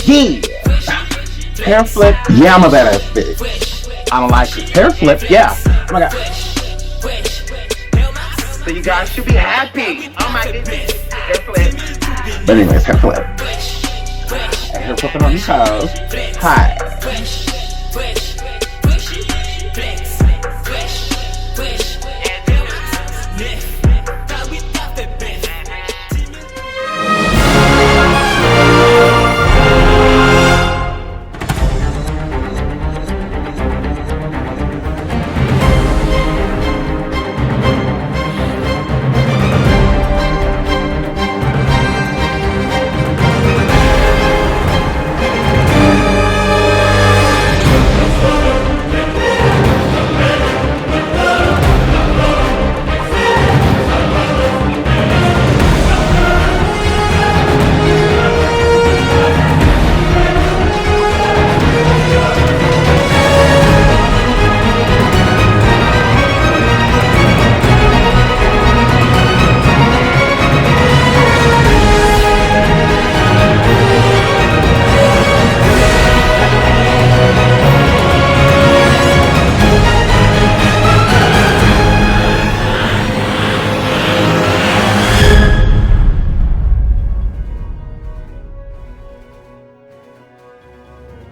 Yeah. Hair flip. Yeah, I'm a badass bitch. I don't like it. Hair flip. Yeah. Oh my god. So you guys should be happy. Oh my goodness. Hair flip. But anyways, hair flip. And hair flipping on your toes. Hi.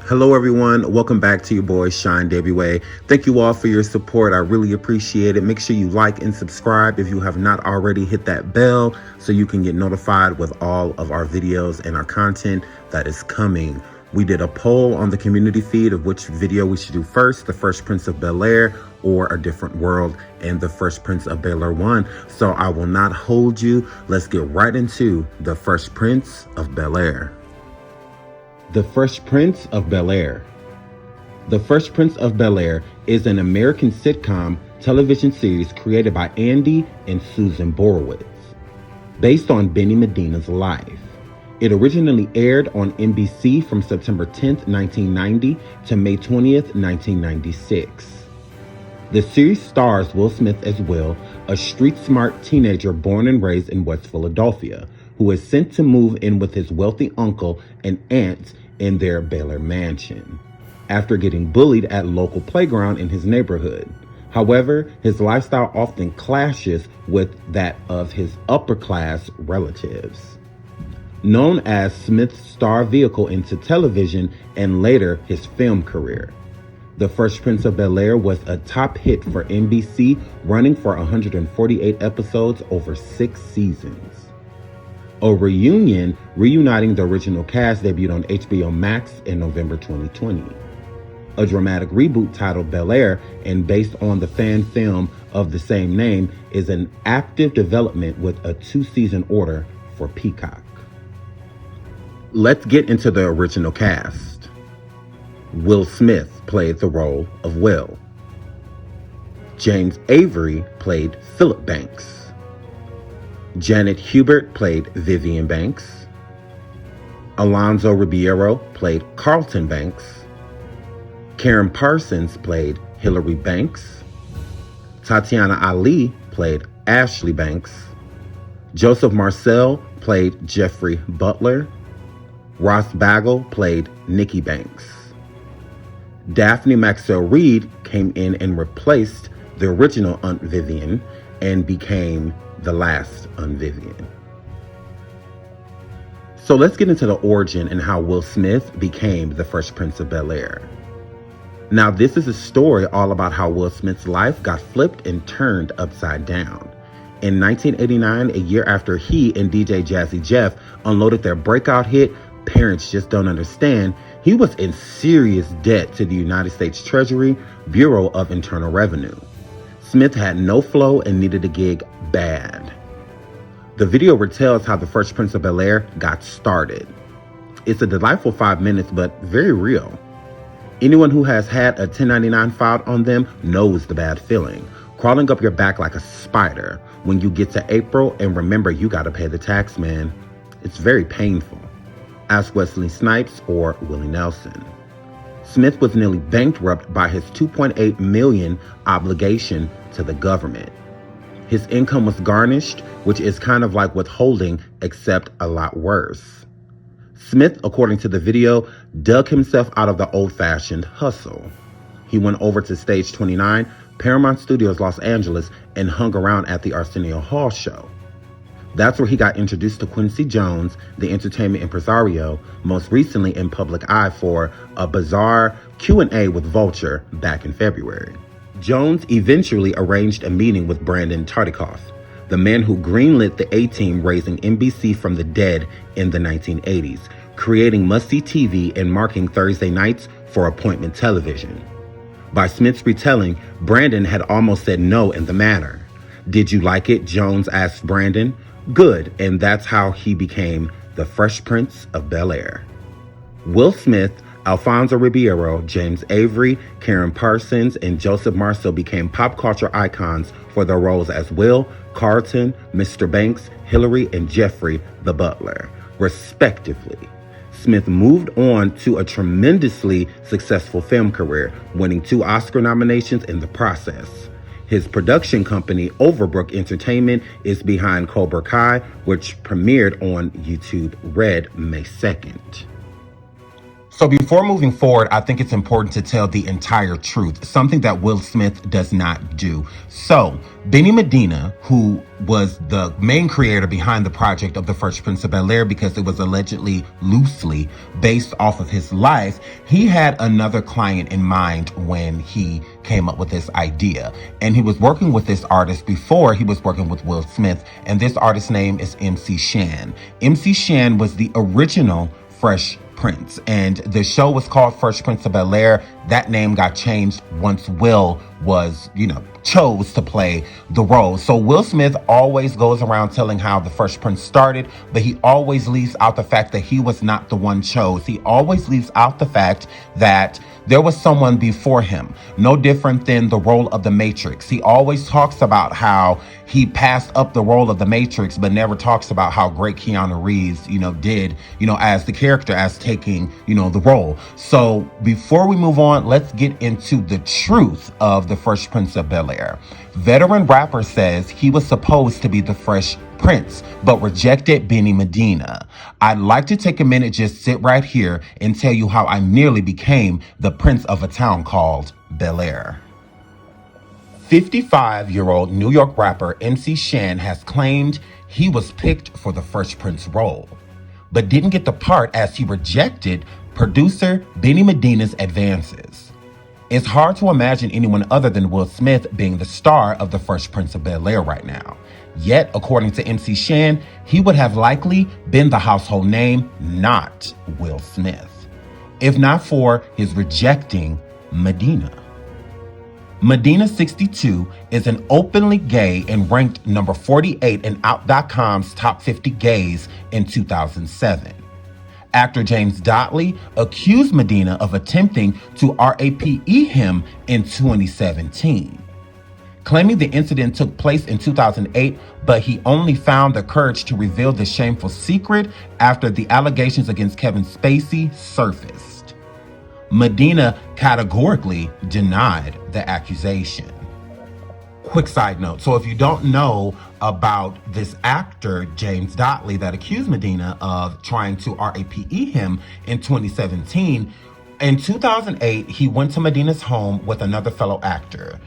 Hello everyone, welcome back to your boy SeanDavieWay. Thank you all for your support. I really appreciate it. Make sure you like and subscribe if you have not already. Hit that bell so you can get notified with all of our videos and our content that is coming. We did a poll on the community feed of which video we should do first, The Fresh Prince of Bel-Air or A Different World, and The Fresh Prince of Bel-Air won. So I will not hold you. Let's get right into The Fresh Prince of Bel-Air. The Fresh Prince of Bel-Air. The Fresh Prince of Bel-Air is an American sitcom television series created by Andy and Susan Borowitz, based on Benny Medina's life. It originally aired on NBC from September 10th, 1990 to May 20th, 1996. The series stars Will Smith as Will, a street-smart teenager born and raised in West Philadelphia, who is sent to move in with his wealthy uncle and aunt in their Bel-Air mansion, after getting bullied at local playground in his neighborhood. However, his lifestyle often clashes with that of his upper-class relatives. Known as Smith's star vehicle into television and later his film career, The Fresh Prince of Bel-Air was a top hit for NBC, running for 148 episodes over 6 seasons. A reunion reuniting the original cast debuted on HBO Max in November 2020. A dramatic reboot titled Bel-Air and based on the fan film of the same name is in active development with a 2-season order for Peacock. Let's get into the original cast. Will Smith played the role of Will. James Avery played Philip Banks. Janet Hubert played Vivian Banks. Alonzo Ribeiro played Carlton Banks. Karen Parsons played Hillary Banks. Tatiana Ali played Ashley Banks. Joseph Marcel played Jeffrey Butler. Ross Bagel played Nikki Banks. Daphne Maxwell Reid came in and replaced the original Aunt Vivian and became the last Aunt Vivian. So let's get into the origin and how Will Smith became the Fresh Prince of Bel-Air. Now, this is a story all about how Will Smith's life got flipped and turned upside down. In 1989, a year after he and DJ Jazzy Jeff unloaded their breakout hit, Parents Just Don't Understand, he was in serious debt to the United States Treasury Bureau of Internal Revenue. Smith had no flow and needed a gig bad. The video retells how the Fresh Prince of Bel-Air got started. It's a delightful 5 minutes, but very real. Anyone who has had a 1099 filed on them knows the bad feeling, crawling up your back like a spider when you get to April and remember you gotta pay the tax man. It's very painful. Ask Wesley Snipes or Willie Nelson. Smith was nearly bankrupt by his $2.8 million obligation to the government. His income was garnished, which is kind of like withholding, except a lot worse. Smith, according to the video, dug himself out of the old-fashioned hustle. He went over to Stage 29, Paramount Studios, Los Angeles, and hung around at the Arsenio Hall show. That's where he got introduced to Quincy Jones, the entertainment impresario, most recently in public eye for a bizarre Q&A with Vulture back in February. Jones eventually arranged a meeting with Brandon Tartikoff, the man who greenlit the A-Team raising NBC from the dead in the 1980s, creating must-see TV and marking Thursday nights for appointment television. By Smith's retelling, Brandon had almost said no in the matter. "Did you like it?" Jones asked Brandon. "Good," and that's how he became the Fresh Prince of Bel-Air. Will Smith, Alfonso Ribeiro, James Avery, Karen Parsons, and Joseph Marceau became pop culture icons for their roles as Will, Carlton, Mr. Banks, Hillary, and Jeffrey the Butler, respectively. Smith moved on to a tremendously successful film career, winning 2 Oscar nominations in the process. His production company, Overbrook Entertainment, is behind Cobra Kai, which premiered on YouTube Red May 2nd. So before moving forward, I think it's important to tell the entire truth, something that Will Smith does not do. So Benny Medina, who was the main creator behind the project of The Fresh Prince of Bel-Air because it was allegedly loosely based off of his life, he had another client in mind when he came up with this idea. And he was working with this artist before he was working with Will Smith, and this artist's name is MC Shan. MC Shan was the original Fresh Prince, and the show was called Fresh Prince of Bel-Air. That name got changed once Will was, chose to play the role. So Will Smith always goes around telling how the Fresh Prince started, but he always leaves out the fact that he was not the one chose. He always leaves out the fact that there was someone before him, no different than the role of the Matrix. He always talks about how he passed up the role of the Matrix, but never talks about how great Keanu Reeves, did, as the character, as taking, the role. So before we move on, let's get into the truth of the Fresh Prince of Bel-Air. Veteran rapper says he was supposed to be the Fresh Prince, but rejected Benny Medina. I'd like to take a minute, just sit right here and tell you how I nearly became the prince of a town called Bel-Air. 55-year-old New York rapper MC Shan has claimed he was picked for the Fresh Prince role, but didn't get the part as he rejected producer Benny Medina's advances. It's hard to imagine anyone other than Will Smith being the star of the Fresh Prince of Bel-Air right now. Yet, according to MC Shan, he would have likely been the household name, not Will Smith, if not for his rejecting Medina. Medina, 62, is an openly gay and ranked number 48 in Out.com's top 50 gays in 2007. Actor James Dottley accused Medina of attempting to rape him in 2017, claiming the incident took place in 2008, but he only found the courage to reveal the shameful secret after the allegations against Kevin Spacey surfaced. Medina categorically denied the accusation. Quick side note. So if you don't know about this actor, James Dottley, that accused Medina of trying to rape him in 2017, in 2008, he went to Medina's home with another fellow actor.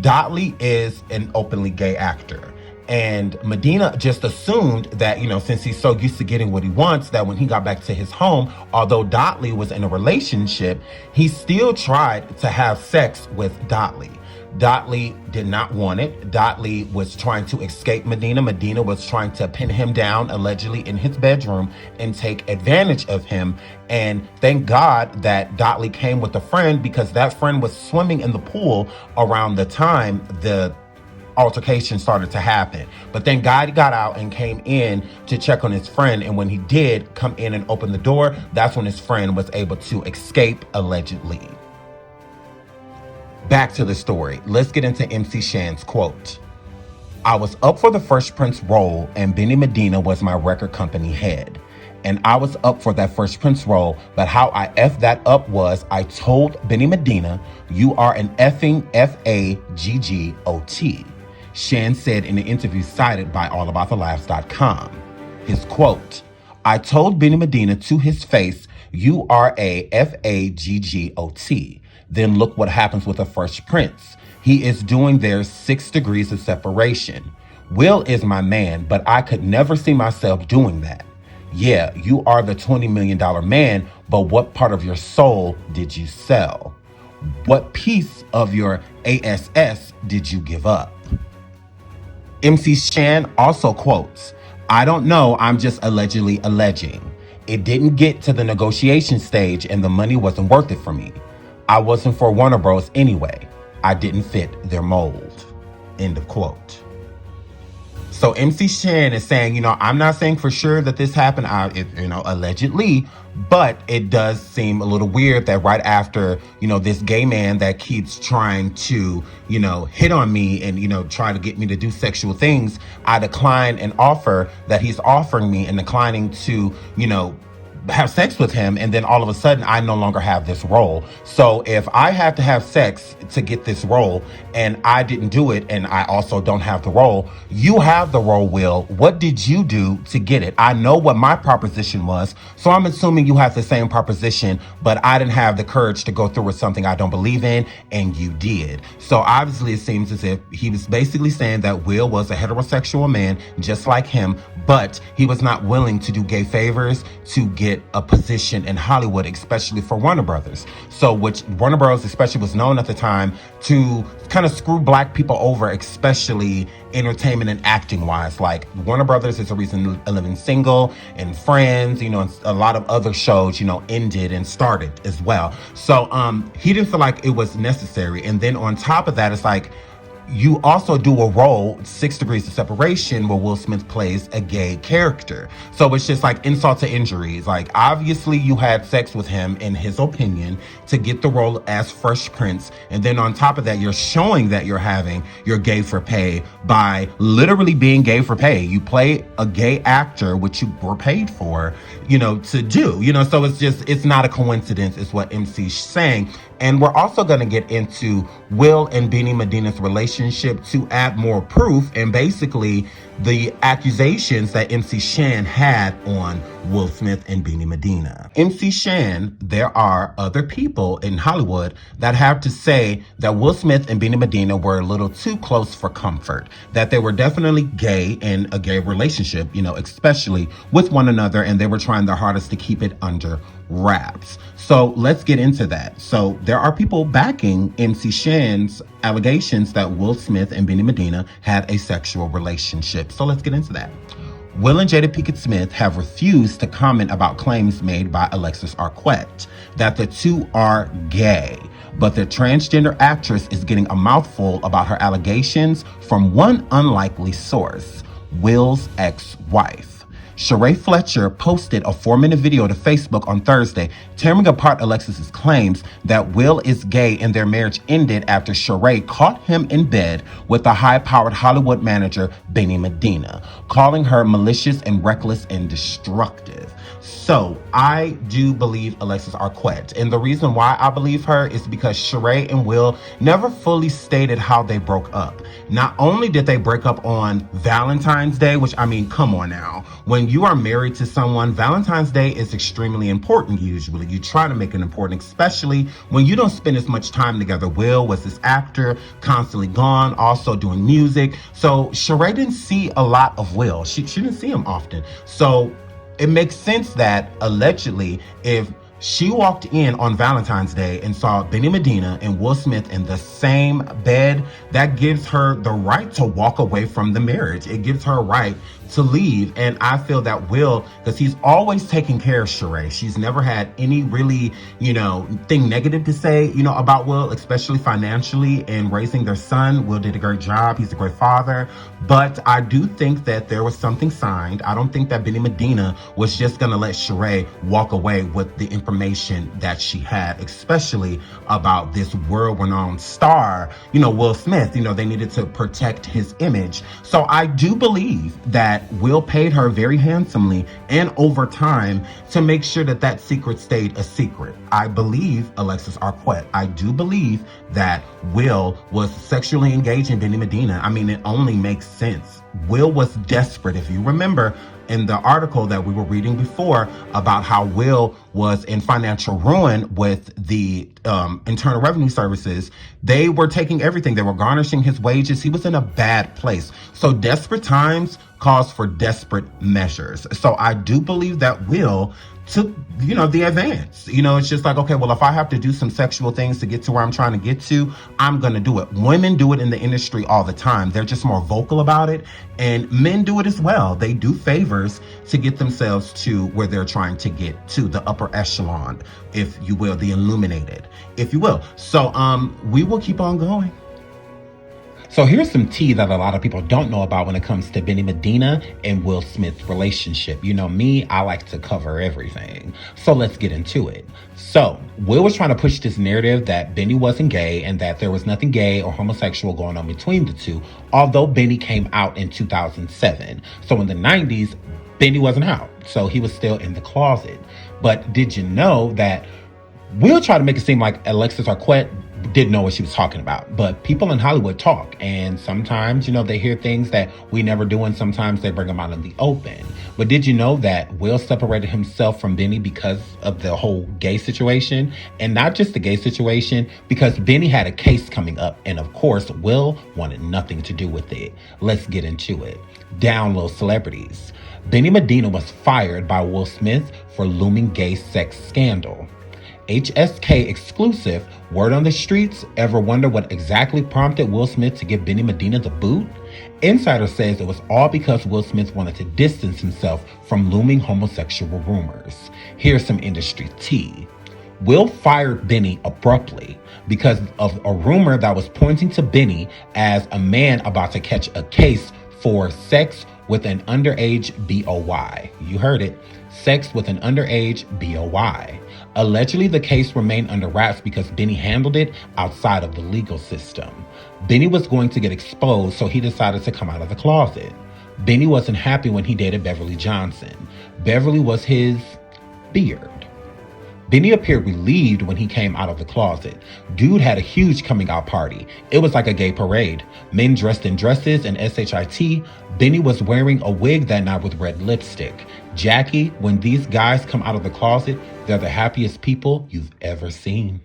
Dottley is an openly gay actor. And Medina just assumed that, since he's so used to getting what he wants, that when he got back to his home, although Dottley was in a relationship, he still tried to have sex with Dottley. Dottley did not want it. Dottley was trying to escape Medina. Medina was trying to pin him down, allegedly in his bedroom, and take advantage of him. And thank God that Dottley came with a friend, because that friend was swimming in the pool around the time the altercation started to happen. But then God got out and came in to check on his friend. And when he did come in and open the door, that's when his friend was able to escape, allegedly. Back to the story. Let's get into MC Shan's quote. I was up for the Fresh Prince role, and Benny Medina was my record company head. And I was up for that Fresh Prince role, but how I effed that up was I told Benny Medina, "You are an effing FAGGOT," Shan said in an interview cited by allaboutTheLaughs.com. His quote, I told Benny Medina to his face, "You are a FAGGOT. Then look what happens with a Fresh Prince. He is doing their 6 degrees of separation. Will is my man, but I could never see myself doing that. Yeah, you are the $20 million man, but what part of your soul did you sell? What piece of your ASS did you give up?" MC Shan also quotes, "I don't know, I'm just allegedly alleging. It didn't get to the negotiation stage and the money wasn't worth it for me. I wasn't for Warner Bros. Anyway. I didn't fit their mold." End of quote. So MC Shan is saying, I'm not saying for sure that this happened, allegedly, but it does seem a little weird that right after, this gay man that keeps trying to, hit on me and, try to get me to do sexual things, I decline an offer that he's offering me and declining to, have sex with him, and then all of a sudden I no longer have this role. So if I have to have sex to get this role and I didn't do it and I also don't have the role, you have the role, Will. What did you do to get it? I know what my proposition was, so I'm assuming you have the same proposition, but I didn't have the courage to go through with something I don't believe in, and you did. So obviously it seems as if he was basically saying that Will was a heterosexual man just like him, but he was not willing to do gay favors to get a position in Hollywood, especially for Warner Brothers. So which Warner Bros. Especially was known at the time to kind of screw black people over, especially entertainment and acting wise. Like Warner Brothers is the reason Living Single and Friends, and a lot of other shows, ended and started as well. So he didn't feel like it was necessary. And then on top of that, it's like, you also do a role, 6 Degrees of Separation, where Will Smith plays a gay character. So it's just like insult to injuries. Like, obviously you had sex with him, in his opinion, to get the role as Fresh Prince. And then on top of that, you're showing that you're gay for pay by literally being gay for pay. You play a gay actor, which you were paid for, to do, so it's not a coincidence, is what MC's saying. And we're also going to get into Will and Benny Medina's relationship to add more proof, and basically the accusations that MC Shan had on Will Smith and Benny Medina. MC Shan, there are other people in Hollywood that have to say that Will Smith and Benny Medina were a little too close for comfort, that they were definitely gay in a gay relationship, especially with one another, and they were trying their hardest to keep it under wraps. So let's get into that. So there are people backing MC Shan's allegations that Will Smith and Benny Medina had a sexual relationship. So let's get into that. Will and Jada Pinkett Smith have refused to comment about claims made by Alexis Arquette that the two are gay, but the transgender actress is getting a mouthful about her allegations from one unlikely source, Will's ex-wife. Sheree Fletcher posted a 4-minute video to Facebook on Thursday, tearing apart Alexis's claims that Will is gay and their marriage ended after Sheree caught him in bed with the high-powered Hollywood manager Benny Medina, calling her malicious and reckless and destructive. So I do believe Alexis Arquette, and the reason why I believe her is because Sheree and Will never fully stated how they broke up. Not only did they break up on Valentine's Day, which, come on now. When you are married to someone, Valentine's Day is extremely important usually. You try to make it important, especially when you don't spend as much time together. Will was this actor, constantly gone, also doing music. So Sheree didn't see a lot of Will. She didn't see him often. So it makes sense that allegedly, if she walked in on Valentine's Day and saw Benny Medina and Will Smith in the same bed, that gives her the right to walk away from the marriage. It gives her a right to leave. And I feel that Will, because he's always taking care of Sheree. She's never had any really, thing negative to say, about Will, especially financially and raising their son. Will did a great job. He's a great father. But I do think that there was something signed. I don't think that Benny Medina was just going to let Sheree walk away with the information that she had, especially about this world-renowned star, Will Smith. They needed to protect his image. So I do believe that Will paid her very handsomely and over time to make sure that that secret stayed a secret. I believe Alexis Arquette. I do believe that Will was sexually engaged in Benny Medina. It only makes sense. Will was desperate. If you remember, in the article that we were reading before about how Will was in financial ruin with the Internal Revenue Services. They were taking everything. They were garnishing his wages. He was in a bad place. So desperate times calls for desperate measures. So I do believe that Will took, the advance. It's just like, okay, well, if I have to do some sexual things to get to where I'm trying to get to, I'm going to do it. Women do it in the industry all the time. They're just more vocal about it. And men do it as well. They do favors to get themselves to where they're trying to get to, the upper echelon, if you will, the illuminated, if you will. So we will keep on going. So here's some tea that a lot of people don't know about when it comes to Benny Medina and Will Smith's relationship. You know me, I like to cover everything. So let's get into it. So Will was trying to push this narrative that Benny wasn't gay and that there was nothing gay or homosexual going on between the two, although Benny came out in 2007. So in the 90s, Benny wasn't out. So he was still in the closet. But did you know that Will tried to make it seem like Alexis Arquette didn't know what she was talking about, but people in Hollywood talk, and sometimes, they hear things that we never do, and sometimes they bring them out in the open. But did you know that Will separated himself from Benny because of the whole gay situation? And not just the gay situation, because Benny had a case coming up, and of course, Will wanted nothing to do with it. Let's get into it. Down low celebrities. Benny Medina was fired by Will Smith for looming gay sex scandal. HSK exclusive, word on the streets, ever wonder what exactly prompted Will Smith to give Benny Medina the boot? Insider says it was all because Will Smith wanted to distance himself from looming homosexual rumors. Here's some industry tea. Will fired Benny abruptly because of a rumor that was pointing to Benny as a man about to catch a case for sex with an underage BOY. You heard it. Sex with an underage BOY. Allegedly, the case remained under wraps because Benny handled it outside of the legal system. Benny was going to get exposed, so he decided to come out of the closet. Benny wasn't happy when he dated Beverly Johnson. Beverly was his beard. Benny appeared relieved when he came out of the closet. Dude had a huge coming out party. It was like a gay parade. Men dressed in dresses and SHIT. Benny was wearing a wig that night with red lipstick. Jackie, when these guys come out of the closet, they're the happiest people you've ever seen.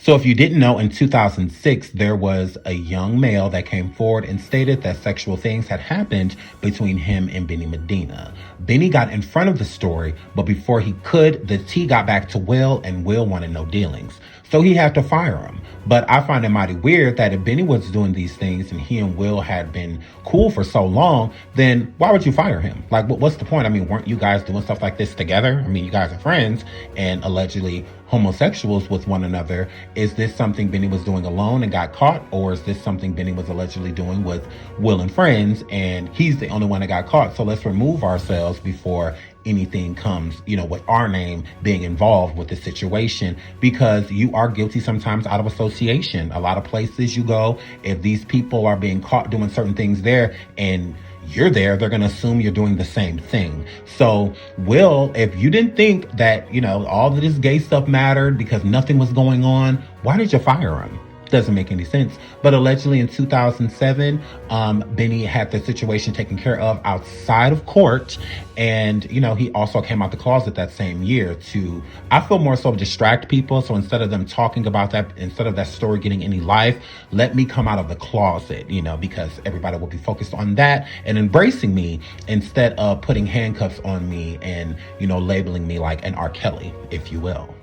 So if you didn't know, in 2006, there was a young male that came forward and stated that sexual things had happened between him and Benny Medina. Benny got in front of the story, but before he could, the tea got back to Will, and Will wanted no dealings. So he had to fire him. But I find it mighty weird that if Benny was doing these things and he and Will had been cool for so long, then why would you fire him? Like, what's the point? I mean, weren't you guys doing stuff like this together? I mean, you guys are friends and allegedly homosexuals with one another. Is this something Benny was doing alone and got caught? Or is this something Benny was allegedly doing with Will and friends and he's the only one that got caught? So let's remove ourselves before anything comes, with our name being involved with the situation, because you are guilty sometimes out of association. A lot of places you go, if these people are being caught doing certain things there and you're there, they're going to assume you're doing the same thing. So, Will, if you didn't think that, all of this gay stuff mattered because nothing was going on, why did you fire him? Doesn't make any sense. But allegedly in 2007, Benny had the situation taken care of outside of court. And, he also came out the closet that same year to, I feel, more so distract people. So instead of them talking about that, instead of that story getting any life, let me come out of the closet, because everybody will be focused on that and embracing me instead of putting handcuffs on me and, labeling me like an R. Kelly, if you will.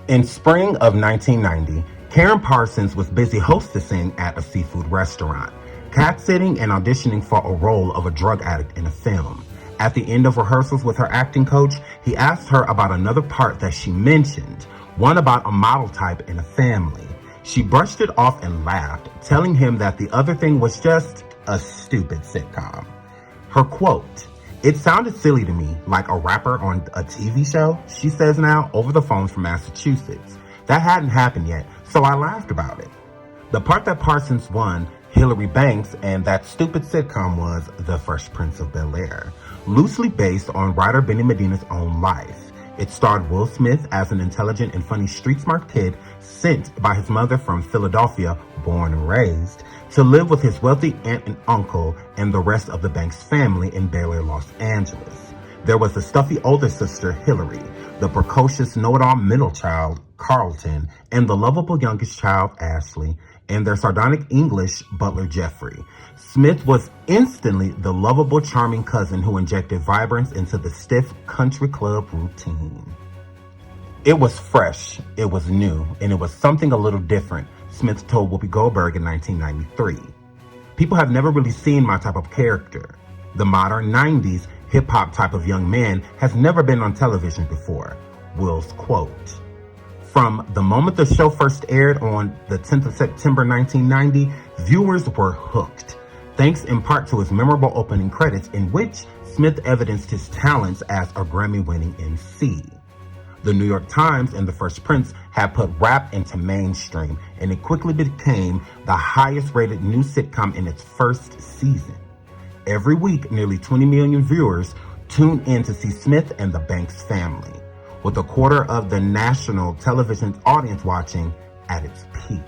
In spring of 1990, Karen Parsons was busy hostessing at a seafood restaurant, cat-sitting and auditioning for a role of a drug addict in a film. At the end of rehearsals with her acting coach, he asked her about another part that she mentioned, one about a model type in a family. She brushed it off and laughed, telling him that the other thing was just a stupid sitcom. Her quote, "It sounded silly to me, like a rapper on a TV show," she says now over the phone from Massachusetts. That hadn't happened yet, so I laughed about it. The part that Parsons won, Hillary Banks, and that stupid sitcom was The Fresh Prince of Bel-Air, loosely based on writer Benny Medina's own life. It starred Will Smith as an intelligent and funny street-smart kid sent by his mother from Philadelphia, born and raised, to live with his wealthy aunt and uncle and the rest of the Banks family in Bel Air, Los Angeles. There was a stuffy older sister, Hillary, the precocious know-it-all middle child, Carlton, and the lovable youngest child, Ashley, and their sardonic English butler, Jeffrey. Smith was instantly the lovable, charming cousin who injected vibrance into the stiff country club routine. It was fresh, it was new, and it was something a little different, Smith told Whoopi Goldberg in 1993. People have never really seen my type of character. The modern 90s hip-hop type of young man has never been on television before, Will's quote. From the moment the show first aired on the 10th of September 1990, viewers were hooked, thanks in part to his memorable opening credits in which Smith evidenced his talents as a Grammy-winning MC. The New York Times and The Fresh Prince had put rap into mainstream, and it quickly became the highest-rated new sitcom in its first season. Every week, nearly 20 million viewers tuned in to see Smith and the Banks family, with a quarter of the national television audience watching at its peak.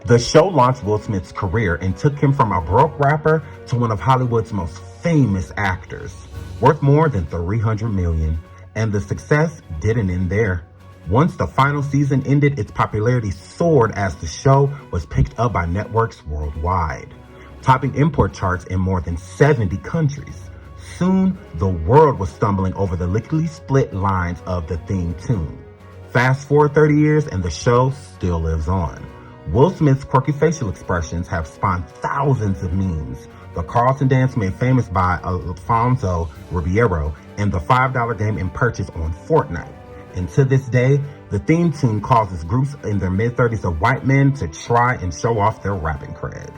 The show launched Will Smith's career and took him from a broke rapper to one of Hollywood's most famous actors, worth more than $300 million. And the success didn't end there. Once the final season ended, its popularity soared as the show was picked up by networks worldwide, topping import charts in more than 70 countries. Soon, the world was stumbling over the lickety split lines of the theme tune. Fast forward 30 years and the show still lives on. Will Smith's quirky facial expressions have spawned thousands of memes. The Carlton dance made famous by Alfonso Ribeiro and the $5 game in purchase on Fortnite. And to this day, the theme tune causes groups in their mid-30s of white men to try and show off their rapping cred.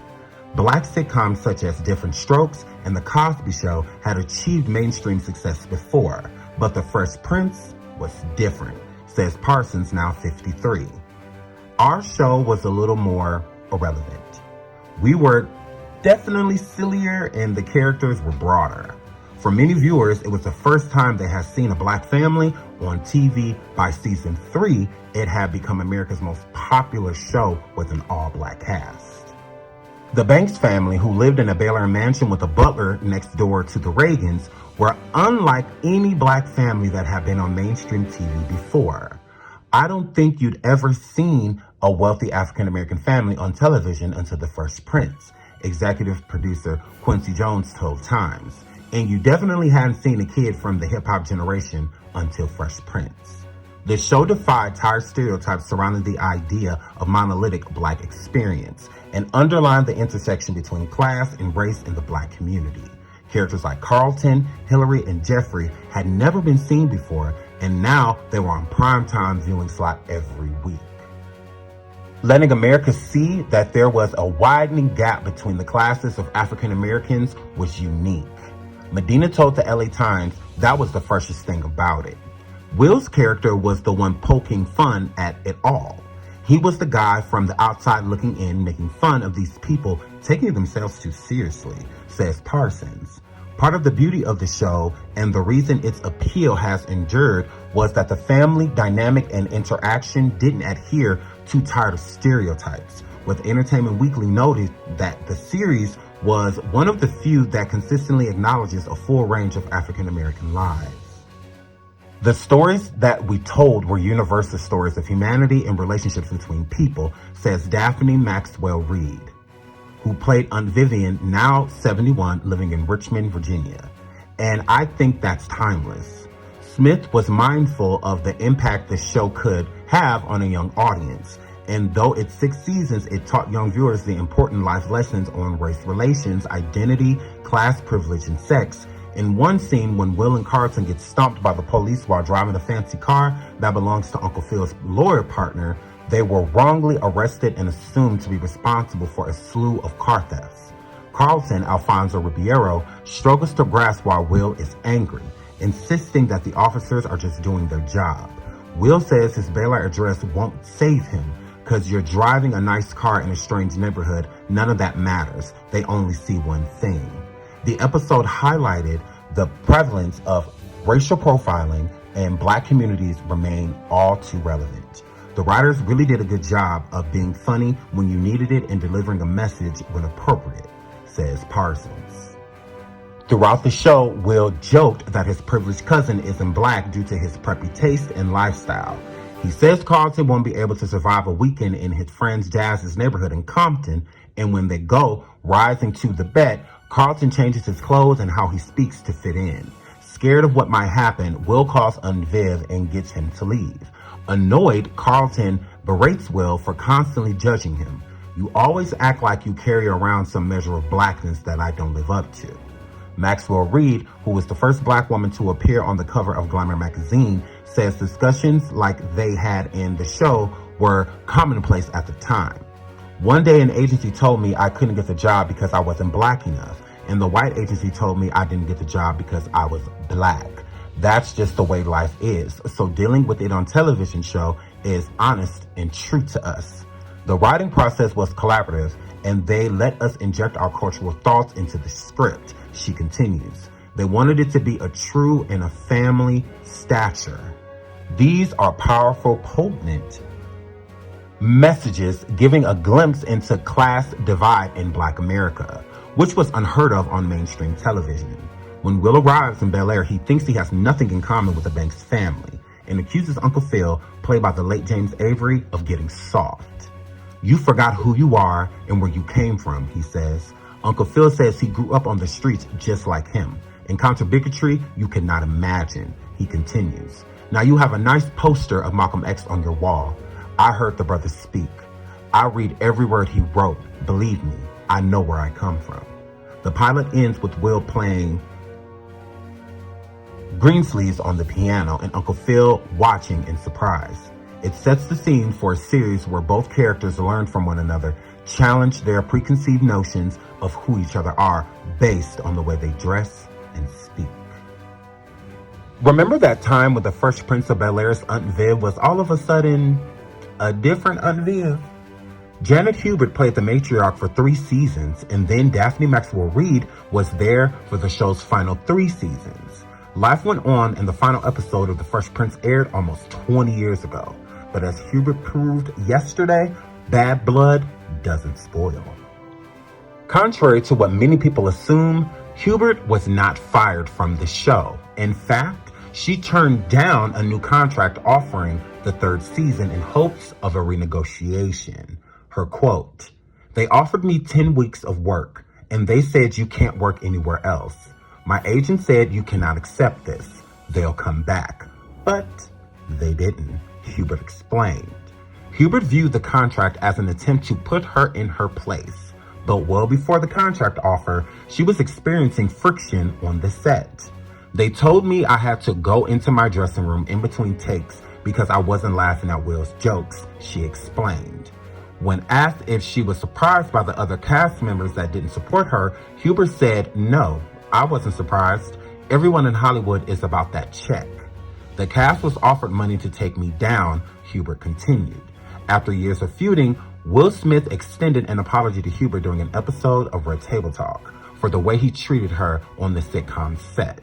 Black sitcoms such as Different Strokes and The Cosby Show had achieved mainstream success before, but The Fresh Prince was different, says Parsons, now 53. Our show was a little more irrelevant. We were definitely sillier and the characters were broader. For many viewers, it was the first time they had seen a black family on TV. By season 3, it had become America's most popular show with an all-black cast. The Banks family, who lived in a Bel Air mansion with a butler next door to the Reagans, were unlike any black family that had been on mainstream TV before. I don't think you'd ever seen a wealthy African-American family on television until The Fresh Prince, executive producer Quincy Jones told Times. And you definitely hadn't seen a kid from the hip-hop generation until Fresh Prince. The show defied tired stereotypes surrounding the idea of monolithic black experience and underlined the intersection between class and race in the black community. Characters like Carlton, Hillary, and Jeffrey had never been seen before, and now they were on primetime viewing slot every week. Letting America see that there was a widening gap between the classes of African Americans was unique. Medina told the LA Times that was the freshest thing about it. Will's character was the one poking fun at it all. He was the guy from the outside looking in, making fun of these people taking themselves too seriously, says Parsons. Part of the beauty of the show and the reason its appeal has endured was that the family dynamic and interaction didn't adhere to tired of stereotypes, with Entertainment Weekly noted that the series was one of the few that consistently acknowledges a full range of African American lives. The stories that we told were universal stories of humanity and relationships between people, says Daphne Maxwell Reid, who played Aunt Vivian, now 71, living in Richmond, Virginia. And I think that's timeless. Smith was mindful of the impact the show could have on a young audience. And though it's 6 seasons, it taught young viewers the important life lessons on race relations, identity, class privilege, and sex. In one scene, when Will and Carlton get stomped by the police while driving a fancy car that belongs to Uncle Phil's lawyer partner, they were wrongly arrested and assumed to be responsible for a slew of car thefts. Carlton, Alfonso Ribeiro, struggles to grasp why Will is angry, insisting that the officers are just doing their job. Will says his Bel Air address won't save him, because you're driving a nice car in a strange neighborhood. None of that matters. They only see one thing. The episode highlighted the prevalence of racial profiling, and Black communities remain all too relevant. The writers really did a good job of being funny when you needed it and delivering a message when appropriate, says Parsons. Throughout the show, Will joked that his privileged cousin isn't Black due to his preppy taste and lifestyle. He says Carlton won't be able to survive a weekend in his friend Jazz's neighborhood in Compton, and when they go, rising to the bet, Carlton changes his clothes and how he speaks to fit in. Scared of what might happen, Will calls Viv and gets him to leave. Annoyed, Carlton berates Will for constantly judging him. You always act like you carry around some measure of Blackness that I don't live up to. Maxwell Reed, who was the first Black woman to appear on the cover of Glamour magazine, says discussions like they had in the show were commonplace at the time. One day an agency told me I couldn't get the job because I wasn't Black enough, and the white agency told me I didn't get the job because I was Black. That's just the way life is, so dealing with it on television show is honest and true to us. The writing process was collaborative, and they let us inject our cultural thoughts into the script, she continues. They wanted it to be a true and a family stature. These are powerful, potent messages giving a glimpse into class divide in Black America, which was unheard of on mainstream television. When Will arrives in Bel Air, he thinks he has nothing in common with the Banks family and accuses Uncle Phil, played by the late James Avery, of getting soft. You forgot who you are and where you came from, he says. Uncle Phil says he grew up on the streets just like him. Encounter bigotry you cannot imagine, he continues. Now you have a nice poster of Malcolm X on your wall. I heard the brother speak. I read every word he wrote. Believe me, I know where I come from. The pilot ends with Will playing Greensleeves on the piano and Uncle Phil watching in surprise. It sets the scene for a series where both characters learn from one another, challenge their preconceived notions of who each other are based on the way they dress and speak. Remember that time when the Fresh Prince of Bel-Air's Aunt Viv was all of a sudden a different Aunt Viv? Janet Hubert played the matriarch for 3 seasons, and then Daphne Maxwell Reid was there for the show's final 3 seasons. Life went on, and the final episode of The Fresh Prince aired almost 20 years ago. But as Hubert proved yesterday, bad blood doesn't spoil. Contrary to what many people assume, Hubert was not fired from the show. In fact, she turned down a new contract offering the 3rd season in hopes of a renegotiation. Her quote, "They offered me 10 weeks of work, and they said you can't work anywhere else. My agent said you cannot accept this. They'll come back." But they didn't, Hubert explained. Hubert viewed the contract as an attempt to put her in her place. But well before the contract offer, she was experiencing friction on the set. "They told me I had to go into my dressing room in between takes because I wasn't laughing at Will's jokes," she explained. When asked if she was surprised by the other cast members that didn't support her, Hubert said, "No, I wasn't surprised. Everyone in Hollywood is about that check." "The cast was offered money to take me down," Hubert continued. After years of feuding, Will Smith extended an apology to Hubert during an episode of Red Table Talk for the way he treated her on the sitcom set.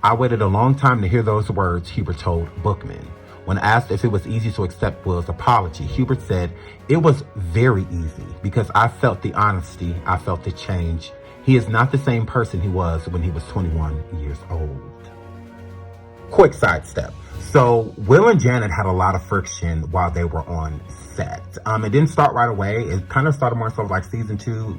"I waited a long time to hear those words," Hubert told Bookman. When asked if it was easy to accept Will's apology, Hubert said, "It was very easy because I felt the honesty, I felt the change. He is not the same person he was when he was 21 years old." Quick sidestep. So Will and Janet had a lot of friction while they were on set. It didn't start right away. It kind of started more so like season 2,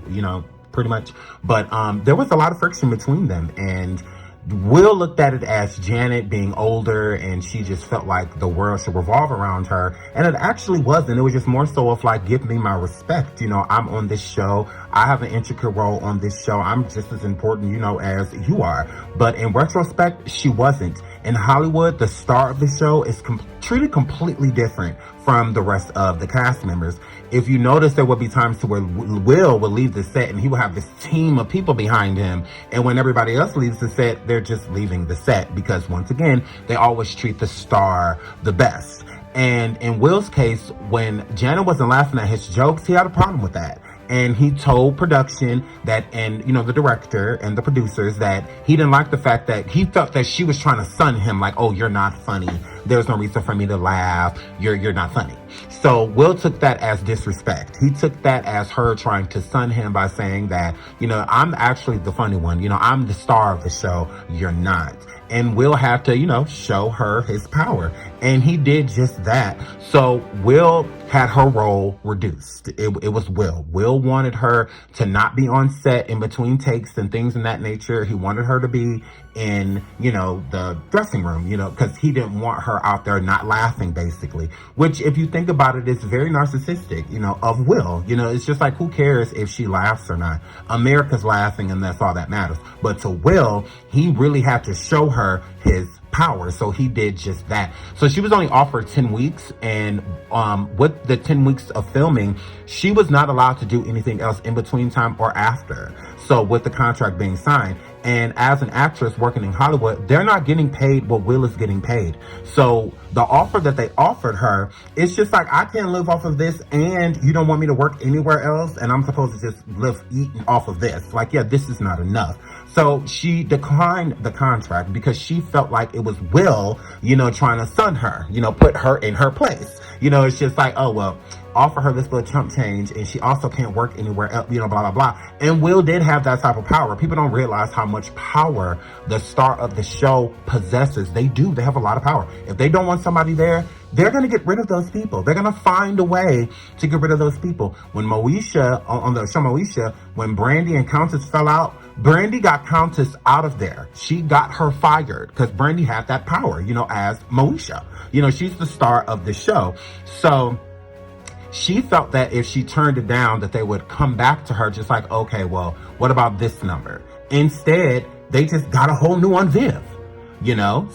pretty much. But there was a lot of friction between them, and Will looked at it as Janet being older and she just felt like the world should revolve around her. And it actually wasn't. It was just more so of like, give me my respect. I'm on this show. I have an intricate role on this show. I'm just as important, as you are. But in retrospect, she wasn't. In Hollywood, the star of the show is treated completely different from the rest of the cast members. If you notice, there would be times to where Will would leave the set and he would have this team of people behind him. And when everybody else leaves the set, they're just leaving the set because, once again, they always treat the star the best. And in Will's case, when Janet wasn't laughing at his jokes, he had a problem with that. And he told production that, and the director and the producers, that he didn't like the fact that he felt that she was trying to sun him, like, oh, you're not funny. There's no reason for me to laugh. You're not funny. So Will took that as disrespect. He took that as her trying to sun him by saying that, I'm actually the funny one. I'm the star of the show. You're not. And Will had to, show her his power. And he did just that. So Will had her role reduced. It was Will. Will wanted her to not be on set in between takes and things in that nature. He wanted her to be in, the dressing room, because he didn't want her out there not laughing, basically. Which, if you think about it, is very narcissistic, of Will. It's just like, who cares if she laughs or not? America's laughing, and that's all that matters. But to Will, he really had to show her his power. So he did just that. So she was only offered 10 weeks, and with the 10 weeks of filming, she was not allowed to do anything else in between time or after. So with the contract being signed, and as an actress working in Hollywood, they're not getting paid what Will is getting paid. So the offer that they offered her, it's just like, I can't live off of this, and you don't want me to work anywhere else, and I'm supposed to just live eating off of this. Like, yeah, this is not enough. So she declined the contract because she felt like it was Will, trying to sun her, put her in her place. It's just like, oh, well, offer her this little chump change, and she also can't work anywhere else, blah, blah, blah. And Will did have that type of power. People don't realize how much power the star of the show possesses. They do. They have a lot of power. If they don't want somebody there, they're going to get rid of those people. They're going to find a way to get rid of those people. When Moesha, on the show Moesha, when Brandy and Countess fell out, Brandy got Countess out of there. She got her fired because Brandy had that power, as Moesha. She's the star of the show. So she felt that if she turned it down, that they would come back to her just like, okay, well, what about this number? Instead, they just got a whole new one, Viv,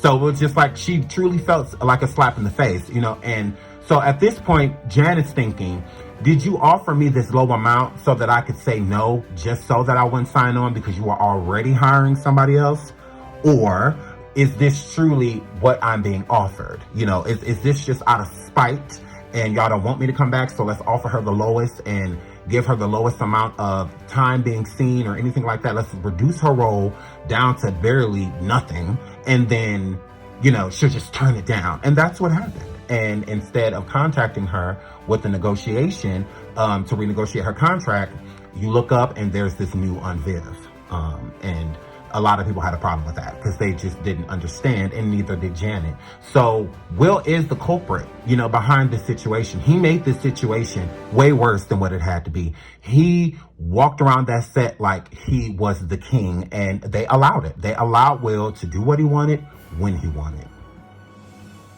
So it was just like, she truly felt like a slap in the face, And so at this point, Janet's thinking, did you offer me this low amount so that I could say no, just so that I wouldn't sign on because you were already hiring somebody else? Or is this truly what I'm being offered? Is this just out of spite and y'all don't want me to come back? So let's offer her the lowest and give her the lowest amount of time being seen or anything like that. Let's reduce her role down to barely nothing. And then, she'll just turn it down. And that's what happened. And instead of contacting her with the negotiation to renegotiate her contract, you look up and there's this new on Viv. And a lot of people had a problem with that because they just didn't understand, and neither did Janet. So Will is the culprit, behind this situation. He made this situation way worse than what it had to be. He walked around that set like he was the king, and they allowed it. They allowed Will to do what he wanted when he wanted.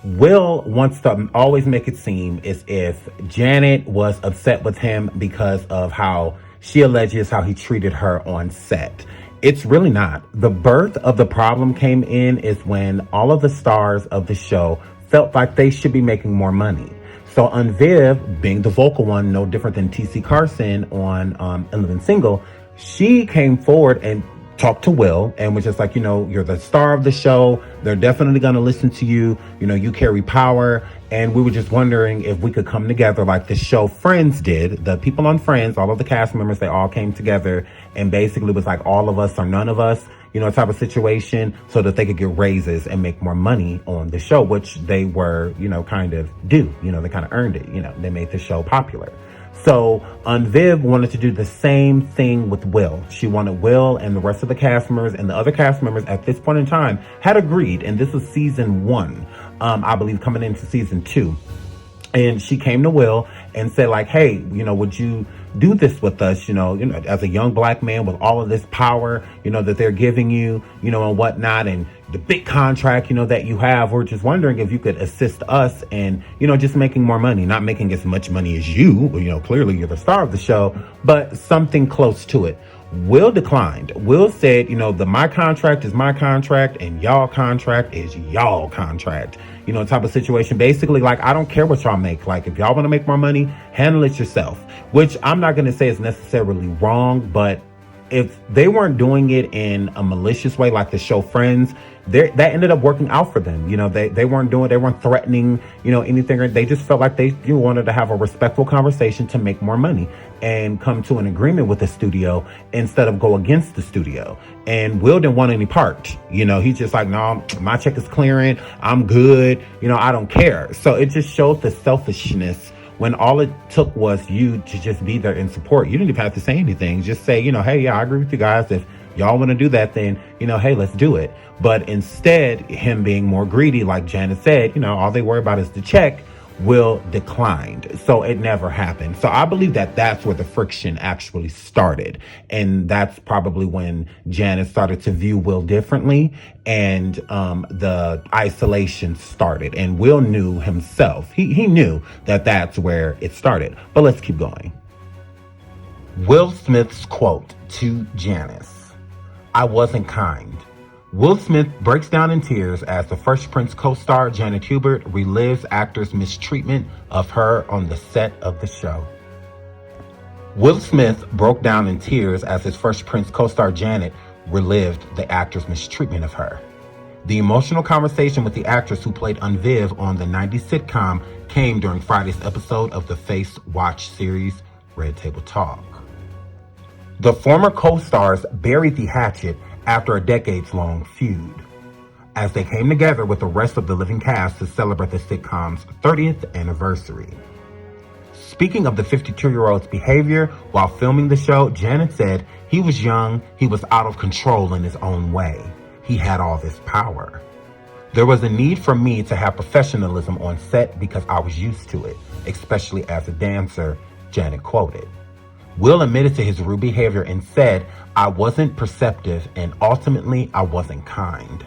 Will wants to always make it seem as if Janet was upset with him because of how she alleges how he treated her on set. It's really not. The birth of the problem came in is when all of the stars of the show felt like they should be making more money. So Viv, being the vocal one, no different than T.C. Carson on In Living Single, she came forward and talked to Will and was just like, you're the star of the show. They're definitely going to listen to you. You carry power. And we were just wondering if we could come together like the show Friends did. The people on Friends, all of the cast members, they all came together and basically was like all of us or none of us, type of situation, so that they could get raises and make more money on the show, which they were, kind of due. They kind of earned it. They made the show popular. So Viv wanted to do the same thing with Will. She wanted Will and the rest of the cast members and the other cast members at this point in time had agreed. And this was season 1, I believe, coming into season 2. And she came to Will and said like, hey, would you do this with us, as a young black man with all of this power, that they're giving you, and whatnot, and the big contract, that you have. We're just wondering if you could assist us in, just making more money, not making as much money as you, clearly you're the star of the show, but something close to it. Will declined. Will said, my contract is my contract and y'all contract is y'all contract, type of situation. Basically, like, I don't care what y'all make. Like, if y'all want to make more money, handle it yourself, which I'm not going to say is necessarily wrong, but if they weren't doing it in a malicious way, like the show Friends, that ended up working out for them. They weren't threatening, anything. They just felt like they wanted to have a respectful conversation to make more money and come to an agreement with the studio instead of go against the studio. And Will didn't want any part. He's just like, no, my check is clearing. I'm good. I don't care. So it just shows the selfishness when all it took was you to just be there in support. You didn't even have to say anything. Just say, hey, yeah, I agree with you guys. If y'all want to do that, then, hey, let's do it. But instead, him being more greedy, like Janet said, all they worry about is the check. Will declined. So it never happened. So I believe that that's where the friction actually started. And that's probably when Janet started to view Will differently, and the isolation started. And Will knew himself. He knew that that's where it started. But let's keep going. Will Smith's quote to Janice: "I wasn't kind." Will Smith breaks down in tears as the Fresh Prince co-star Janet Hubert relives actors' mistreatment of her on the set of the show. Will Smith broke down in tears as his Fresh Prince co-star Janet relived the actor's mistreatment of her. The emotional conversation with the actress who played Unviv on the 90s sitcom came during Friday's episode of the Face Watch series Red Table Talk. The former co-stars buried the hatchet after a decades-long feud, as they came together with the rest of the living cast to celebrate the sitcom's 30th anniversary. Speaking of the 52-year-old's behavior while filming the show, Janet said he was young, he was out of control in his own way. He had all this power. There was a need for me to have professionalism on set because I was used to it, especially as a dancer, Janet quoted. Will admitted to his rude behavior and said, "I wasn't perceptive and ultimately I wasn't kind."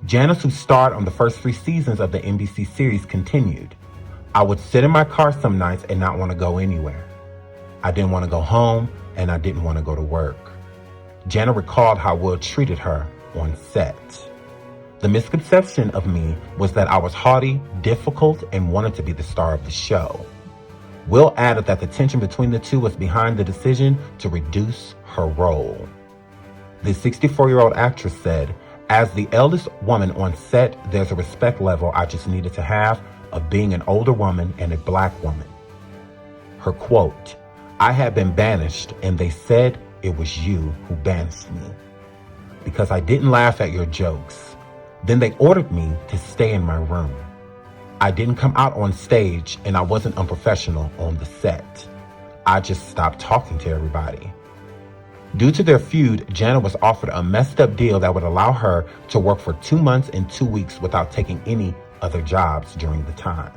Janice, who starred on the first 3 seasons of the NBC series, continued, "I would sit in my car some nights and not want to go anywhere. I didn't want to go home and I didn't want to go to work." Janet recalled how Will treated her on set. "The misconception of me was that I was haughty, difficult, and wanted to be the star of the show." Will added that the tension between the two was behind the decision to reduce her role. The 64-year-old actress said, "As the eldest woman on set, there's a respect level I just needed to have of being an older woman and a black woman." Her quote, "I had been banished and they said it was you who banished me because I didn't laugh at your jokes. Then they ordered me to stay in my room. I didn't come out on stage and I wasn't unprofessional on the set. I just stopped talking to everybody." Due to their feud, Janet was offered a messed up deal that would allow her to work for 2 months and 2 weeks without taking any other jobs during the time.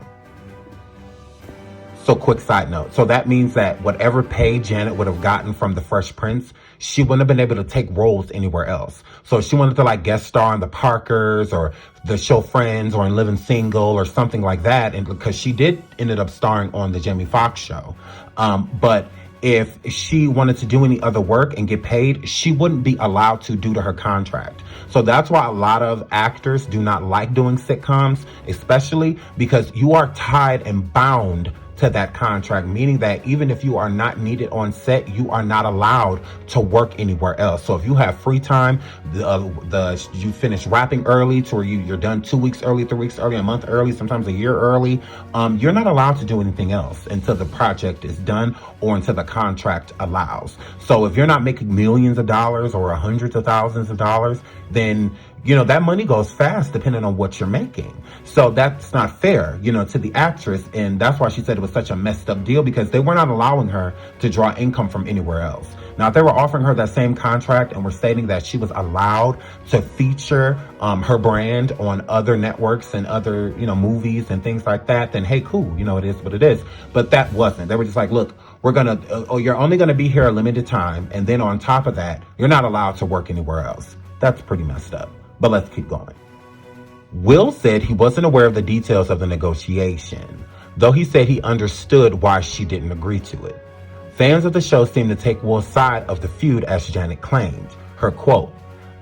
So quick side note. So that means that whatever pay Janet would have gotten from the Fresh Prince, she wouldn't have been able to take roles anywhere else. So if she wanted to guest star on the Parkers or the show Friends or in Living Single or something like that, and because she did ended up starring on the Jamie Foxx show. But if she wanted to do any other work and get paid, she wouldn't be allowed to due to her contract. So that's why a lot of actors do not like doing sitcoms, especially because you are tied and bound to that contract, meaning that even if you are not needed on set, you are not allowed to work anywhere else. So if you have free time, you finish wrapping early to where you're done 2 weeks early, 3 weeks early, a month early, sometimes a year early, you're not allowed to do anything else until the project is done or until the contract allows. So if you're not making millions of dollars or hundreds of thousands of dollars, then that money goes fast depending on what you're making. So that's not fair, to the actress. And that's why she said it was such a messed up deal, because they were not allowing her to draw income from anywhere else. Now, if they were offering her that same contract and were stating that she was allowed to feature her brand on other networks and other, movies and things like that, then hey, cool, it is what it is. But that wasn't. They were just like, look, you're only going to be here a limited time. And then on top of that, you're not allowed to work anywhere else. That's pretty messed up. But let's keep going. Will said he wasn't aware of the details of the negotiation, though he said he understood why she didn't agree to it. Fans of the show seemed to take Will's side of the feud, as Janet claimed. Her quote,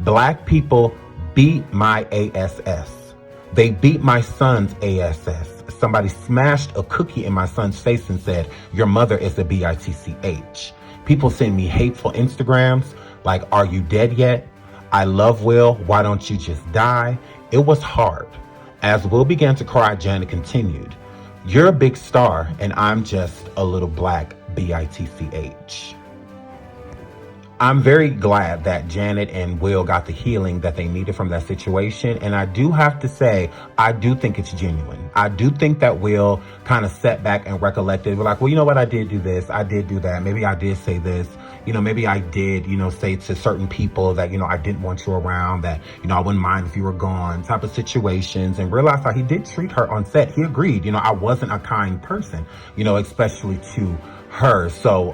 "Black people beat my ASS. They beat my son's ASS. Somebody smashed a cookie in my son's face and said, 'Your mother is a BITCH. People send me hateful Instagrams like, 'Are you dead yet?' I love Will. Why don't you just die? It was hard. As Will began to cry, Janet continued, you're a big star, and I'm just a little black bitch. I'm very glad that Janet and Will got the healing that they needed from that situation. And I do have to say, I do think it's genuine. I do think that Will kind of sat back and recollected. We're like, well, you know what? I did do this. I did do that. Maybe I did say this. Maybe I did, say to certain people that, I didn't want you around, that, I wouldn't mind if you were gone, type of situations, and realized how he did treat her on set. He agreed, I wasn't a kind person, especially to her. So,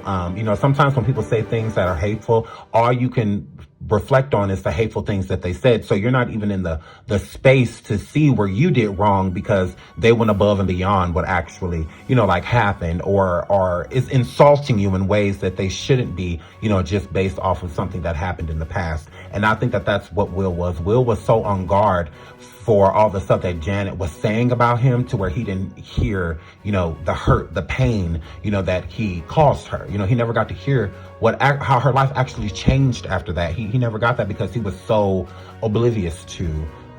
sometimes when people say things that are hateful, all you can reflect on is the hateful things that they said. So you're not even in the space to see where you did wrong because they went above and beyond what actually, happened, or is insulting you in ways that they shouldn't be, just based off of something that happened in the past. And I think that that's what Will was. Will was so on guard for all the stuff that Janet was saying about him to where he didn't hear, the hurt, the pain, that he caused her. He never got to hear how her life actually changed after that. He never got that because he was so oblivious to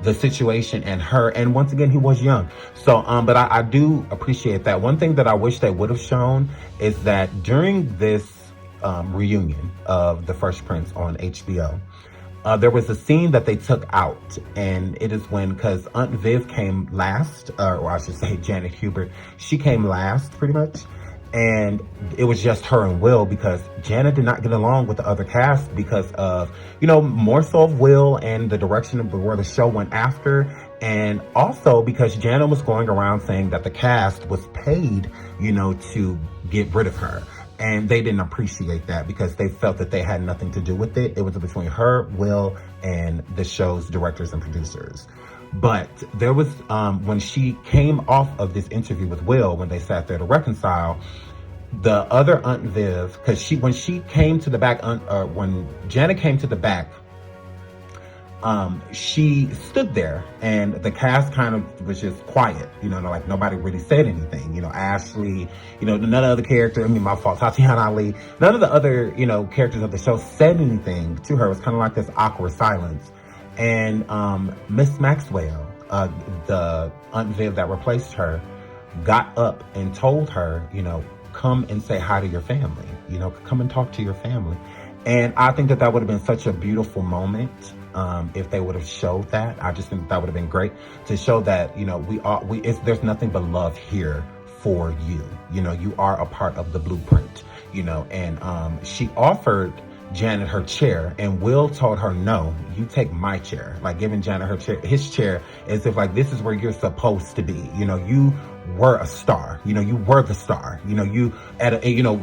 the situation and her. And once again, he was young. So, but I do appreciate that. One thing that I wish they would have shown is that during this reunion of The Fresh Prince on HBO, there was a scene that they took out, and it is because Aunt Viv came last, or I should say Janet Hubert, she came last pretty much. And it was just her and Will because Janet did not get along with the other cast because of, more so of Will and the direction of where the show went after. And also because Janet was going around saying that the cast was paid, to get rid of her. And they didn't appreciate that because they felt that they had nothing to do with it. It was between her, Will, and the show's directors and producers. But there was, when she came off of this interview with Will, when they sat there to reconcile, the other Aunt Viv, because when she came to the back, when Janet came to the back, she stood there and the cast kind of was just quiet, like nobody really said anything. Ashley, none of the other characters, my fault, Tatiana Ali, none of the other, characters of the show said anything to her. It was kind of like this awkward silence. And Miss Maxwell, the Aunt Viv that replaced her, got up and told her, come and say hi to your family, come and talk to your family. And I think that would have been such a beautiful moment if they would have showed that. I just think that would have been great to show that, there's nothing but love here for you. You are a part of the blueprint, and she offered Janet her chair, and Will told her, no, you take my chair, like giving Janet her chair, his chair, as if like this is where you're supposed to be. You were a star, you were the star, you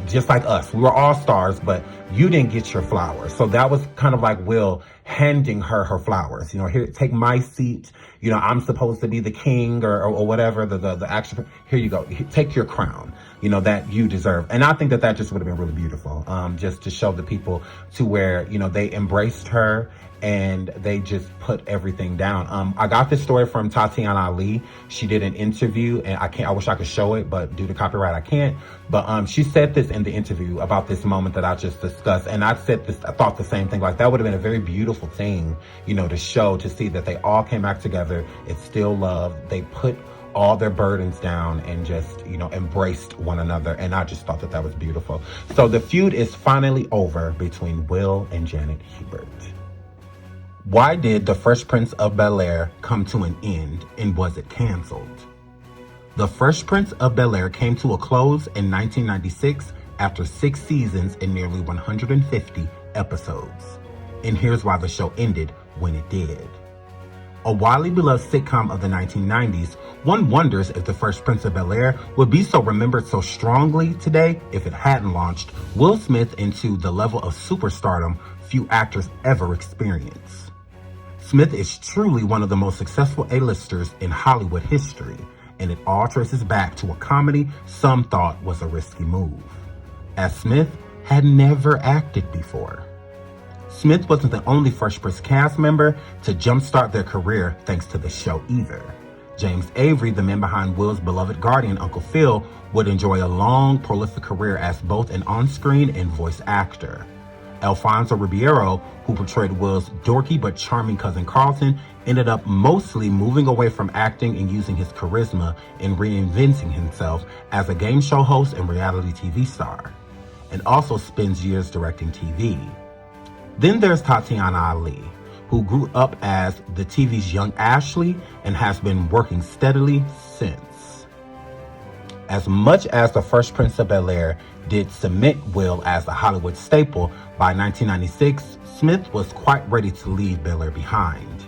just like us, we were all stars, but you didn't get your flowers. So that was kind of like Will handing her flowers, here, take my seat, I'm supposed to be the king or whatever, the action, here you go, take your crown, that you deserve. And I think that just would have been really beautiful, just to show the people to where, they embraced her and they just put everything down. I got this story from Tatiana Ali. She did an interview, and I wish I could show it, but due to copyright, I can't. But she said this in the interview about this moment that I just discussed. And I thought the same thing. Like, that would have been a very beautiful thing, to show, to see that they all came back together. It's still love. They put all their burdens down and just, embraced one another. And I just thought that was beautiful. So the feud is finally over between Will and Janet Hubert. Why did The Fresh Prince of Bel-Air come to an end, and was it canceled? The Fresh Prince of Bel-Air came to a close in 1996 after 6 seasons and nearly 150 episodes. And here's why the show ended when it did. A widely beloved sitcom of the 1990s, one wonders if The Fresh Prince of Bel-Air would be so remembered so strongly today if it hadn't launched Will Smith into the level of superstardom few actors ever experience. Smith is truly one of the most successful A-listers in Hollywood history, and it all traces back to a comedy some thought was a risky move, as Smith had never acted before. Smith wasn't the only Fresh Prince cast member to jumpstart their career thanks to the show either. James Avery, the man behind Will's beloved guardian, Uncle Phil, would enjoy a long, prolific career as both an on-screen and voice actor. Alfonso Ribeiro, who portrayed Will's dorky but charming cousin Carlton, ended up mostly moving away from acting and using his charisma in reinventing himself as a game show host and reality TV star, and also spends years directing TV. Then there's Tatiana Ali, who grew up as the TV's young Ashley and has been working steadily since. As much as The Fresh Prince of Bel-Air did cement Will as a Hollywood staple, by 1996, Smith was quite ready to leave Bel-Air behind.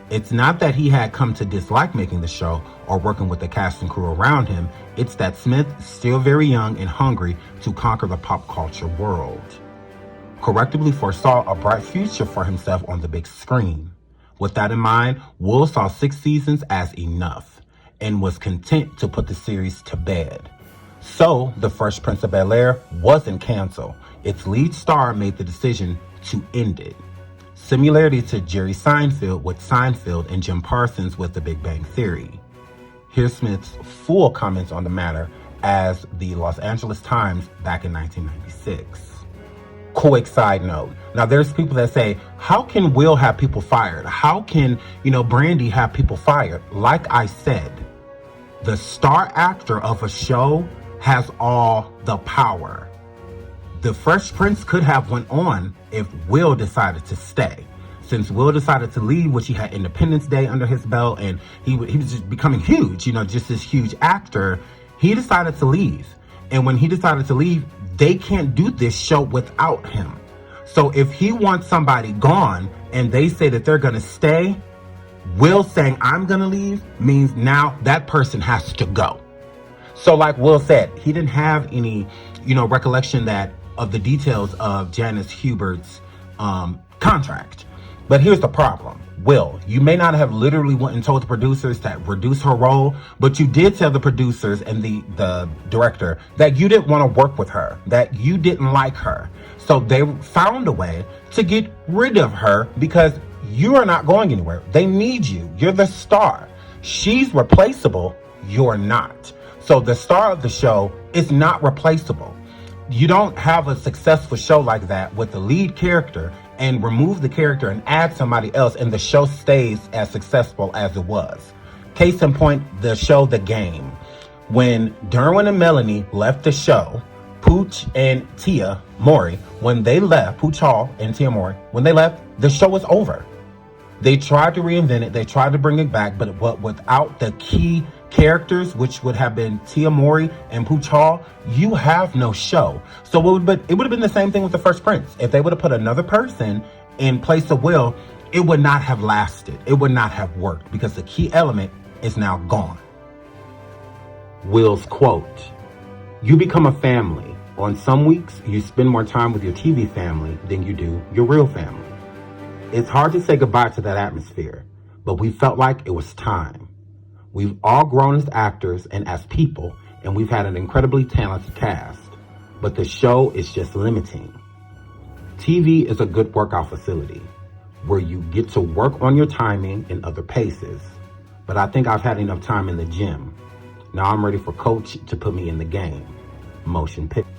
It's not that he had come to dislike making the show or working with the cast and crew around him, it's that Smith is still very young and hungry to conquer the pop culture world. Correctably foresaw a bright future for himself on the big screen. With that in mind, Will saw 6 seasons as enough and was content to put the series to bed. So, The Fresh Prince of Bel-Air wasn't canceled. Its lead star made the decision to end it. Similarity to Jerry Seinfeld with Seinfeld and Jim Parsons with The Big Bang Theory. Here's Smith's full comments on the matter as the Los Angeles Times back in 1996. Quick side note. Now there's people that say, how can Will have people fired? How can, Brandy have people fired? Like I said, the star actor of a show has all the power. The Fresh Prince could have went on if Will decided to stay. Since Will decided to leave, which he had Independence Day under his belt, and he was just becoming huge, just this huge actor, he decided to leave. And when he decided to leave, they can't do this show without him. So if he wants somebody gone and they say that they're going to stay, Will saying, I'm going to leave, means now that person has to go. So like Will said, he didn't have any, recollection of the details of Janice Hubert's contract. But here's the problem. Will, you may not have literally went and told the producers to reduce her role, but you did tell the producers and the director that you didn't want to work with her, that you didn't like her. So they found a way to get rid of her because you are not going anywhere. They need you. You're the star. She's replaceable. You're not. So the star of the show is not replaceable. You don't have a successful show like that with the lead character and remove the character and add somebody else and the show stays as successful as it was. Case in point, the show The Game. When Derwin and Melanie left the show, Pooch and Tia Mowry, when they left, Pooch Hall and Tia Mowry, when they left, the show was over. They tried to reinvent it, they tried to bring it back, but without the key characters, which would have been Tia Mowry and Pooch Hall, you have no show. So it would have been the same thing with The Fresh Prince. If they would have put another person in place of Will, it would not have lasted. It would not have worked because the key element is now gone. Will's quote, "You become a family. On some weeks, you spend more time with your TV family than you do your real family. It's hard to say goodbye to that atmosphere, but we felt like it was time. We've all grown as actors and as people, and we've had an incredibly talented cast, but the show is just limiting. TV is a good workout facility where you get to work on your timing and other paces, but I think I've had enough time in the gym. Now I'm ready for Coach to put me in the game." Motion picture.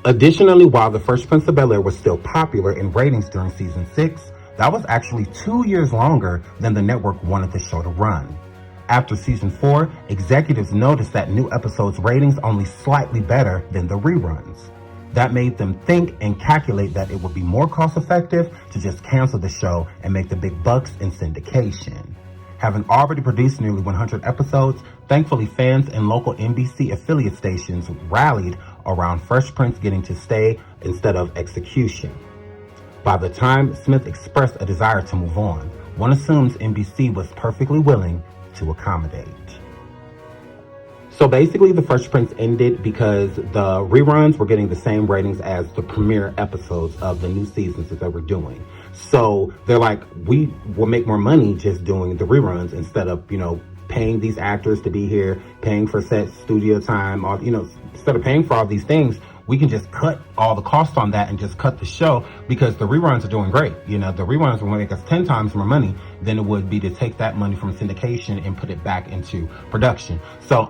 Additionally, while The Fresh Prince of Bel-Air was still popular in ratings during season 6, that was actually 2 years longer than the network wanted the show to run. After season 4, executives noticed that new episodes' ratings only slightly better than the reruns. That made them think and calculate that it would be more cost-effective to just cancel the show and make the big bucks in syndication. Having already produced nearly 100 episodes, thankfully fans and local NBC affiliate stations rallied around Fresh Prince getting to stay instead of execution. By the time Smith expressed a desire to move on, one assumes NBC was perfectly willing to accommodate. So basically, The Fresh Prince ended because the reruns were getting the same ratings as the premiere episodes of the new seasons that they were doing. So they're like, we will make more money just doing the reruns instead of, paying these actors to be here, paying for set studio time, instead of paying for all these things, we can just cut all the cost on that and just cut the show because the reruns are doing great. The reruns will make us 10 times more money than it would be to take that money from syndication and put it back into production. So,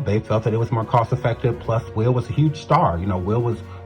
they felt that it was more cost effective. Plus, Will was a huge star. Will was